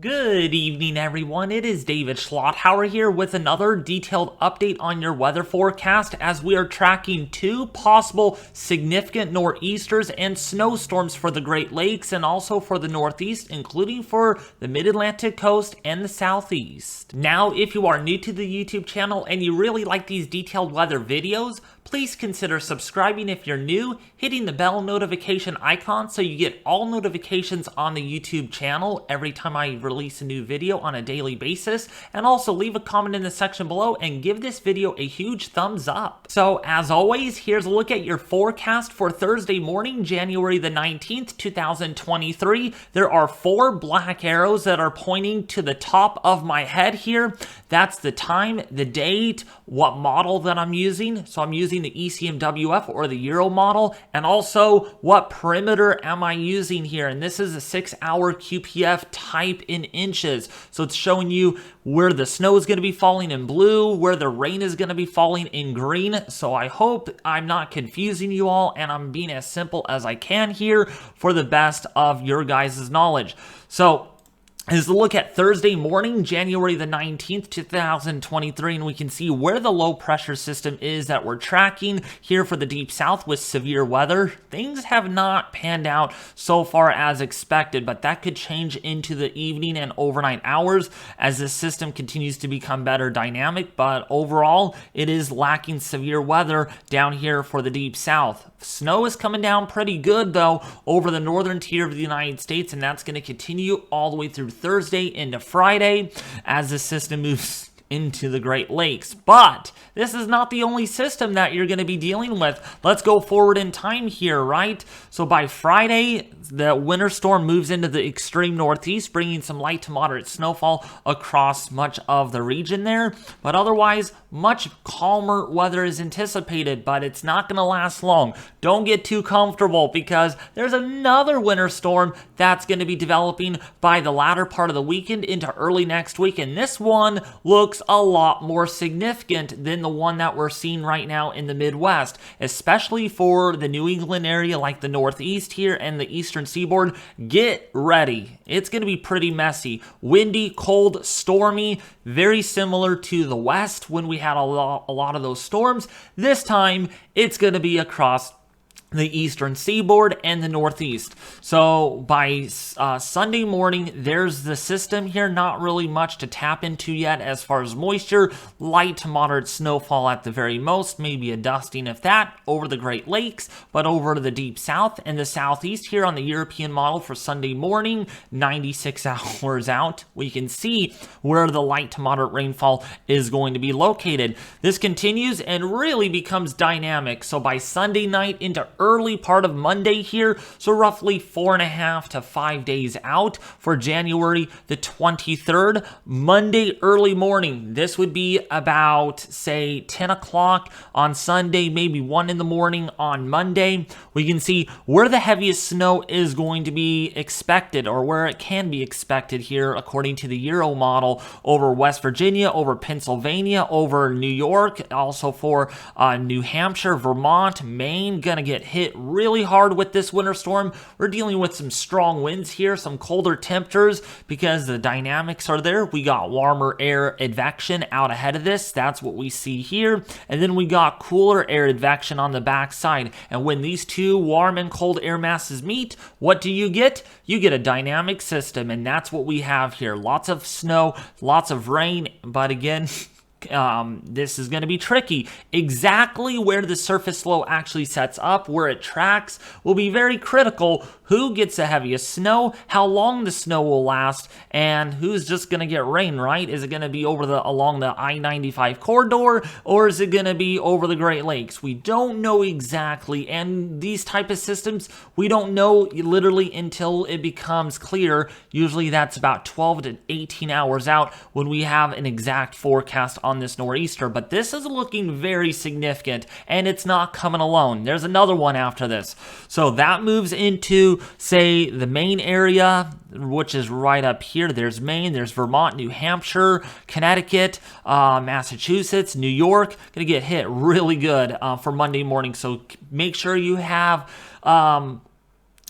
Good evening, everyone. It is David Schlotthauer here with another detailed update on your weather forecast as we are tracking two possible significant nor'easters and snowstorms for the Great Lakes and also for the Northeast, including for the Mid-Atlantic coast and the Southeast. Now, if you are new to the YouTube channel and you really like these detailed weather videos, please consider subscribing if you're new, hitting the bell notification icon so you get all notifications on the YouTube channel every time I release a new video on a daily basis, and also leave a comment in the section below and give this video a huge thumbs up. So as always, here's a look at your forecast for Thursday morning, January the 19th, 2023. There are 4 black arrows that are pointing to the top of my head here. That's the time, the date, what model that I'm using. So I'm using the ECMWF or the Euro model, and also what perimeter am I using here. And this is a 6-hour QPF type in inches. So it's showing you where the snow is going to be falling in blue, where the rain is going to be falling in green. So I hope I'm not confusing you all and I'm being as simple as I can here for the best of your guys' knowledge. So is a look at Thursday morning, January the 19th, 2023, and we can see where the low pressure system is that we're tracking here for the deep south with severe weather. Things have not panned out so far as expected, but that could change into the evening and overnight hours as this system continues to become better dynamic, but overall, it is lacking severe weather down here for the deep south. Snow is coming down pretty good, though, over the northern tier of the United States, and that's going to continue all the way through Thursday into Friday as the system moves into the Great Lakes. But this is not the only system that you're going to be dealing with. Let's go forward in time here, right? So by Friday, the winter storm moves into the extreme northeast, bringing some light to moderate snowfall across much of the region there. But otherwise, much calmer weather is anticipated, but it's not going to last long. Don't get too comfortable because there's another winter storm that's going to be developing by the latter part of the weekend into early next week. And this one looks a lot more significant than the one that we're seeing right now in the Midwest, especially for the New England area like the Northeast here and the Eastern Seaboard. Get ready. It's going to be pretty messy. Windy, cold, stormy, very similar to the West when we had a lot of those storms. This time, it's going to be across the Eastern Seaboard and the Northeast. So by Sunday morning, there's the system here. Not really much to tap into yet as far as moisture. Light to moderate snowfall at the very most, maybe a dusting if that, over the Great Lakes, but over to the deep south and the southeast here on the European model for Sunday morning, 96 hours out, we can see where the light to moderate rainfall is going to be located. This continues and really becomes dynamic. So by Sunday night into early part of Monday here, so roughly 4.5 to 5 days out for January the 23rd. Monday early morning, this would be about, say, 10 o'clock on Sunday, maybe 1 in the morning on Monday. We can see where the heaviest snow is going to be expected, or where it can be expected here according to the Euro model, over West Virginia, over Pennsylvania, over New York, also for New Hampshire, Vermont, Maine, gonna get hit really hard with this winter storm. We're dealing with some strong winds here, some colder temperatures because the dynamics are there. We got warmer air advection out ahead of this. That's what we see here. And then we got cooler air advection on the backside. And when these two warm and cold air masses meet, what do you get? You get a dynamic system, and that's what we have here. Lots of snow, lots of rain, but again, this is going to be tricky. Exactly where the surface low actually sets up, where it tracks, will be very critical. Who gets the heaviest snow, how long the snow will last, and who's just going to get rain, right? Is it going to be along the I-95 corridor, or is it going to be over the Great Lakes? We don't know exactly, and these type of systems, we don't know literally until it becomes clear. Usually that's about 12 to 18 hours out when we have an exact forecast on this nor'easter, but this is looking very significant, and it's not coming alone. There's another one after this. So that moves into, say, the Maine area, which is right up here. There's Maine, there's Vermont, New Hampshire, Connecticut, Massachusetts, New York. Gonna get hit really good for Monday morning. So make sure you have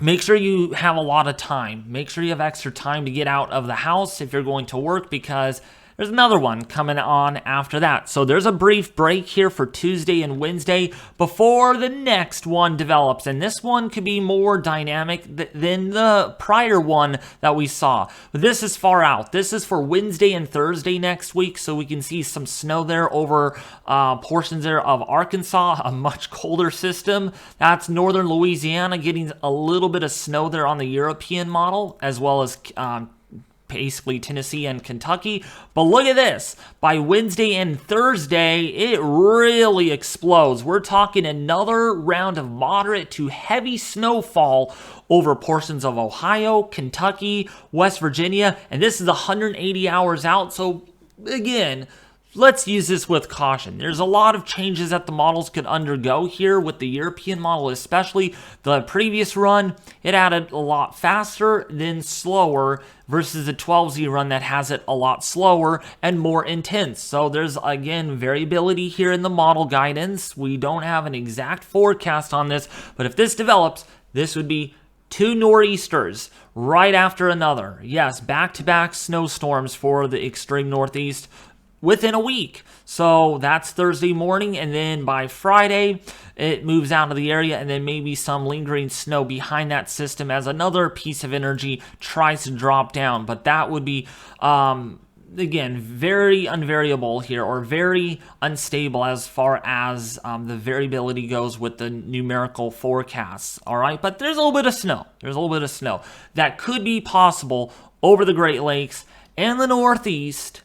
make sure you have a lot of time. Make sure you have extra time to get out of the house if you're going to work, because there's another one coming on after that. So there's a brief break here for Tuesday and Wednesday before the next one develops. And this one could be more dynamic than the prior one that we saw. But this is far out. This is for Wednesday and Thursday next week. So we can see some snow there over portions there of Arkansas, a much colder system. That's northern Louisiana getting a little bit of snow there on the European model, as well as basically Tennessee and Kentucky. But look at this. By Wednesday and Thursday, it really explodes. We're talking another round of moderate to heavy snowfall over portions of Ohio, Kentucky, West Virginia, and this is 180 hours out. So again, let's use this with caution. There's a lot of changes that the models could undergo here with the European model, especially the previous run. It added a lot faster than slower versus the 12Z run that has it a lot slower and more intense. So there's, again, variability here in the model guidance. We don't have an exact forecast on this, but if this develops, this would be 2 nor'easters right after another. Yes, back-to-back snowstorms for the extreme northeast within a week. So that's Thursday morning, and then by Friday, it moves out of the area, and then maybe some lingering snow behind that system as another piece of energy tries to drop down. But that would be, again, very unvariable here, or very unstable as far as the variability goes with the numerical forecasts, all right? But there's a little bit of snow. There's a little bit of snow that could be possible over the Great Lakes and the Northeast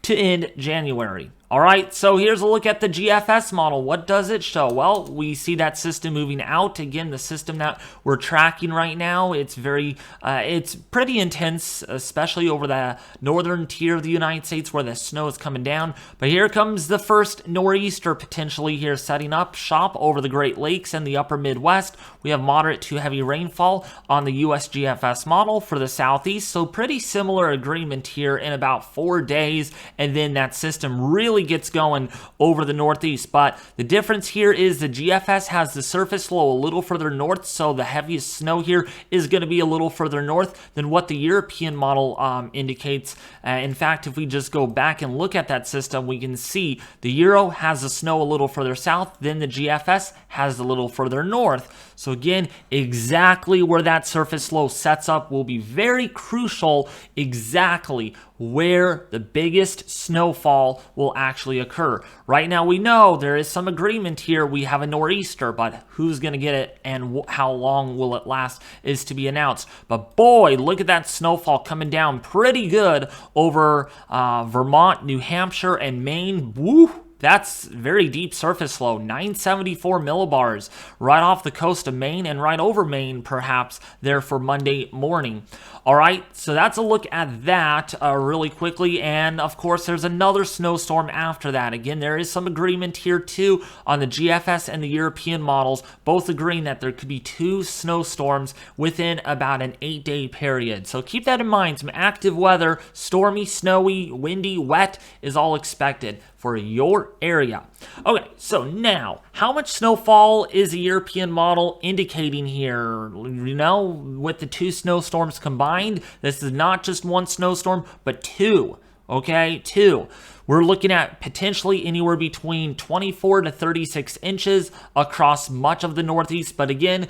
to end January. All right, so here's a look at the GFS model. What does it show? Well, we see that system moving out. Again, the system that we're tracking right now, it's pretty intense, especially over the northern tier of the United States where the snow is coming down. But here comes the first nor'easter potentially here setting up shop over the Great Lakes and the upper Midwest. We have moderate to heavy rainfall on the US GFS model for the southeast, so pretty similar agreement here in about 4 days, and then that system really gets going over the northeast. But the difference here is the GFS has the surface low a little further north, so the heaviest snow here is going to be a little further north than what the European model indicates. In fact, if we just go back and look at that system, we can see the Euro has the snow a little further south, then the GFS has a little further north. So again, exactly where that surface low sets up will be very crucial, exactly where the biggest snowfall will actually occur. Right now we know there is some agreement here. We have a nor'easter, but who's going to get it and how long will it last is to be announced. But boy, look at that snowfall coming down pretty good over Vermont, New Hampshire, and Maine. Woo! That's very deep surface low, 974 millibars right off the coast of Maine and right over Maine, perhaps, there for Monday morning. All right, so that's a look at that really quickly. And, of course, there's another snowstorm after that. Again, there is some agreement here, too, on the GFS and the European models, both agreeing that there could be 2 snowstorms within about an 8-day period. So keep that in mind. Some active weather, stormy, snowy, windy, wet is all expected for your area. Okay, so now, how much snowfall is the European model indicating here? You know, with the 2 snowstorms combined, this is not just 1 snowstorm, but 2. Okay, 2. We're looking at potentially anywhere between 24 to 36 inches across much of the Northeast, but again,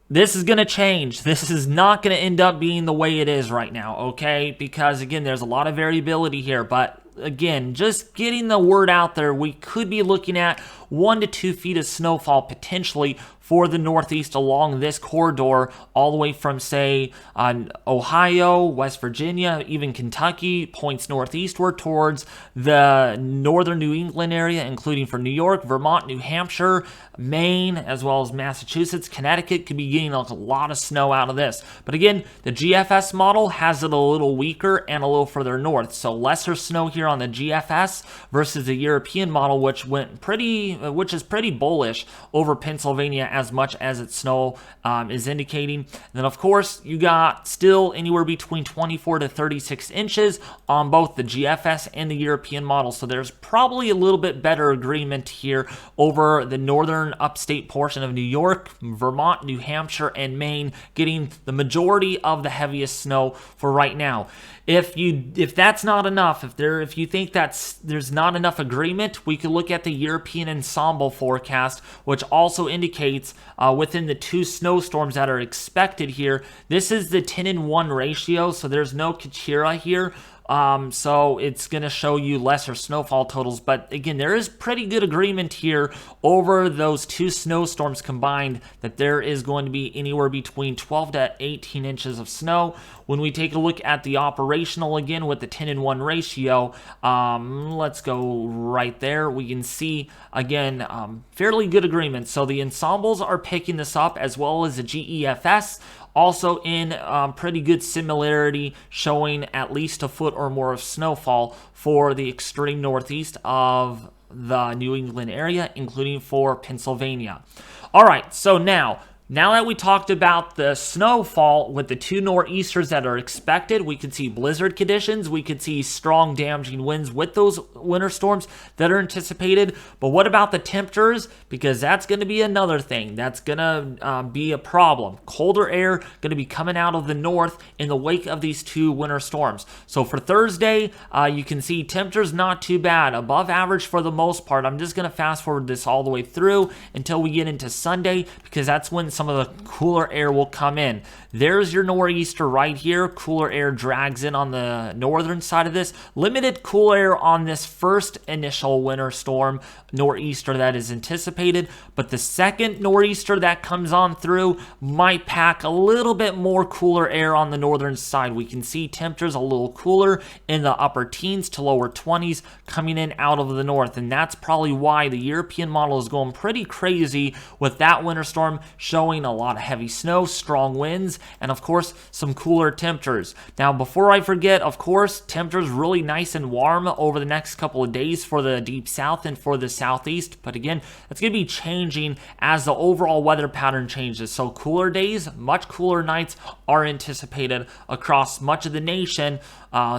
this is going to change. This is not going to end up being the way it is right now, okay? Because, again, there's a lot of variability here, but again, just getting the word out there, we could be looking at 1 to 2 feet of snowfall potentially for the Northeast along this corridor, all the way from, say, Ohio, West Virginia, even Kentucky, points northeastward towards the northern New England area, including for New York, Vermont, New Hampshire, Maine, as well as Massachusetts. Connecticut could be getting a lot of snow out of this. But again, the GFS model has it a little weaker and a little further north, so lesser snow here on the GFS versus the European model, which is pretty bullish over Pennsylvania as much as its snow is indicating. And then, of course, you got still anywhere between 24 to 36 inches on both the GFS and the European model. So there's probably a little bit better agreement here over the northern upstate portion of New York, Vermont, New Hampshire, and Maine, getting the majority of the heaviest snow for right now. If that's not enough, if you think there's not enough agreement, we could look at the European Ensemble forecast, which also indicates within the 2 snowstorms that are expected here. This is the 10-1 ratio, so there's no Kachira here. So it's going to show you lesser snowfall totals. But again, there is pretty good agreement here over those 2 snowstorms combined that there is going to be anywhere between 12 to 18 inches of snow. When we take a look at the operational again with the 10-1 ratio, let's go right there. We can see again, fairly good agreement. So the ensembles are picking this up as well as the GEFS. Also in pretty good similarity, showing at least a foot or more of snowfall for the extreme northeast of the New England area, including for Pennsylvania. All right, so now that we talked about the snowfall with the 2 nor'easters that are expected, we could see blizzard conditions, we could see strong damaging winds with those winter storms that are anticipated. But what about the temperatures? Because that's going to be another thing that's going to be a problem. Colder air going to be coming out of the north in the wake of these 2 winter storms. So for Thursday, you can see temperatures not too bad, above average for the most part. I'm just going to fast forward this all the way through until we get into Sunday, because that's when some of the cooler air will come in. There's your nor'easter right here. Cooler air drags in on the northern side of this. Limited cool air on this first initial winter storm nor'easter that is anticipated, but the second nor'easter that comes on through might pack a little bit more cooler air on the northern side. We can see temperatures a little cooler in the upper teens to lower 20s coming in out of the north, and that's probably why the European model is going pretty crazy with that winter storm showing a lot of heavy snow, strong winds, and of course some cooler temperatures. Now before I forget, of course, temperatures really nice and warm over the next couple of days for the deep south and for the southeast, but again, that's going to be changing as the overall weather pattern changes. So cooler days, much cooler nights are anticipated across much of the nation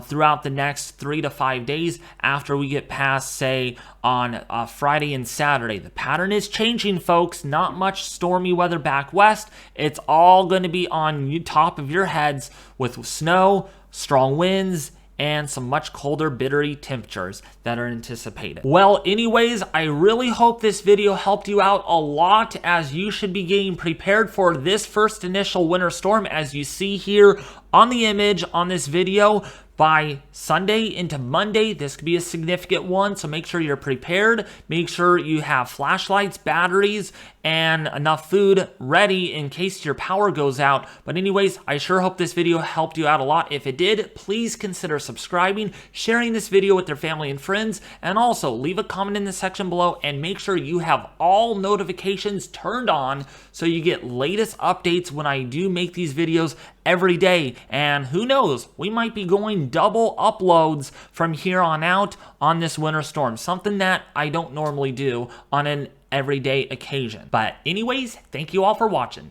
throughout the next 3 to 5 days after we get past, say, on Friday and Saturday. The pattern is changing, folks. Not much stormy weather back west. It's all going to be on top of your heads with snow, strong winds, and some much colder, bittery temperatures that are anticipated. Well, anyways, I really hope this video helped you out a lot, as you should be getting prepared for this first initial winter storm, as you see here on the image on this video. By Sunday into Monday, this could be a significant one, so make sure you're prepared. Make sure you have flashlights, batteries, and enough food ready in case your power goes out. But anyways, I sure hope this video helped you out a lot. If it did, please consider subscribing, sharing this video with your family and friends, and also leave a comment in the section below, and make sure you have all notifications turned on so you get latest updates when I do make these videos every day. And who knows, we might be going double uploads from here on out on this winter storm, something that I don't normally do on an everyday occasion. But anyways, thank you all for watching.